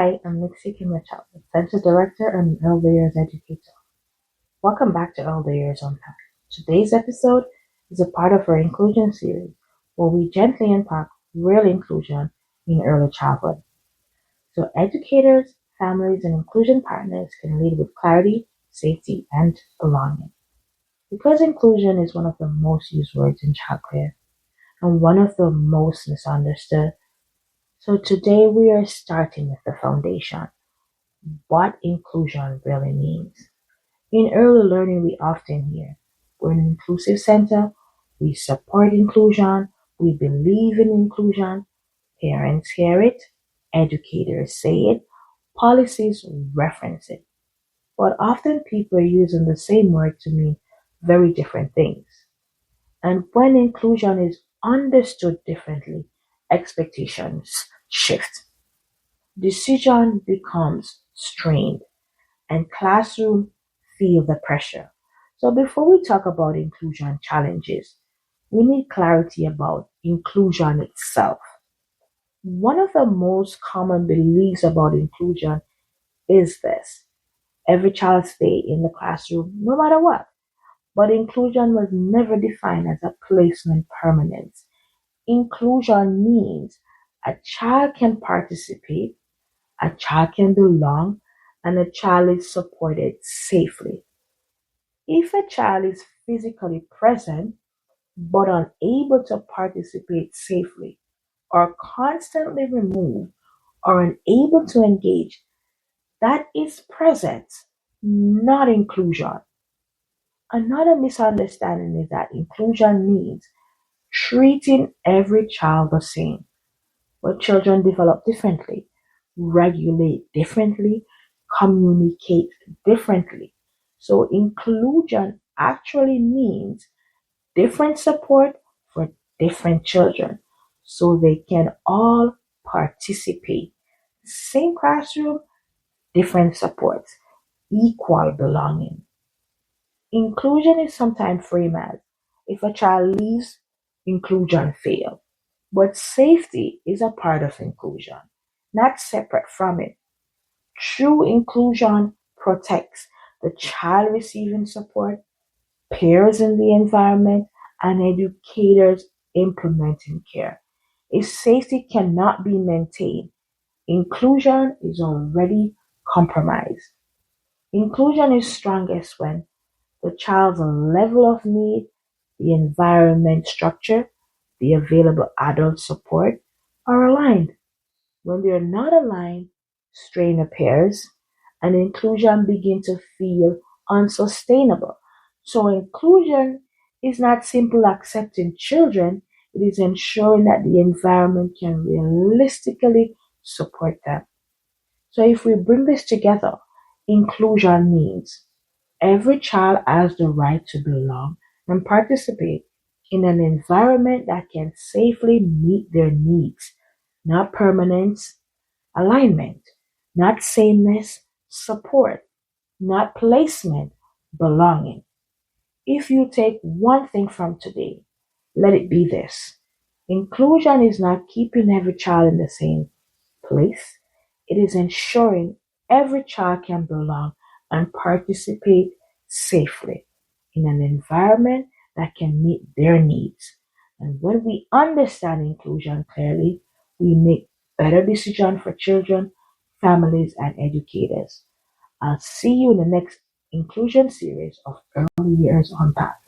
Hi, I'm Ntsiki Mitchell, the Center Director and Early Years Educator. Welcome back to Early Years Unpacked. Today's episode is a part of our inclusion series where we gently unpack real inclusion in early childhood. So educators, families, and inclusion partners can lead with clarity, safety, and belonging. Because inclusion is one of the most used words in childcare and one of the most misunderstood, so today we are starting with the foundation. What inclusion really means. In early learning, we often hear, we're an inclusive center, we support inclusion, we believe in inclusion. Parents hear it, educators say it, policies reference it. But often people are using the same word to mean very different things. And when inclusion is understood differently, expectations shift. Decision becomes strained and classroom feel the pressure. So before we talk about inclusion challenges, we need clarity about inclusion itself. One of the most common beliefs about inclusion is this. Every child stay in the classroom no matter what. But inclusion was never defined as a placement permanence. Inclusion means a child can participate, a child can belong, and a child is supported safely. If a child is physically present but unable to participate safely, or constantly removed, or unable to engage, that is presence, not inclusion. Another misunderstanding is that inclusion means treating every child the same. But children develop differently, regulate differently, communicate differently. So inclusion actually means different support for different children so they can all participate. Same classroom, different supports, equal belonging. Inclusion is sometimes framed as if a child leaves, inclusion fails. But safety is a part of inclusion, not separate from it. True inclusion protects the child receiving support, peers in the environment, and educators implementing care. If safety cannot be maintained, inclusion is already compromised. Inclusion is strongest when the child's level of need, the environment structure, the available adult support are aligned. When they are not aligned, strain appears and inclusion begins to feel unsustainable. So inclusion is not simply accepting children, it is ensuring that the environment can realistically support them. So if we bring this together, inclusion means every child has the right to belong and participate in an environment that can safely meet their needs, not permanence, alignment, not sameness, support, not placement, belonging. If you take one thing from today, let it be this. Inclusion is not keeping every child in the same place. It is ensuring every child can belong and participate safely in an environment that can meet their needs. And when we understand inclusion clearly, we make better decisions for children, families, and educators. I'll see you in the next inclusion series of Early Years Unpacked.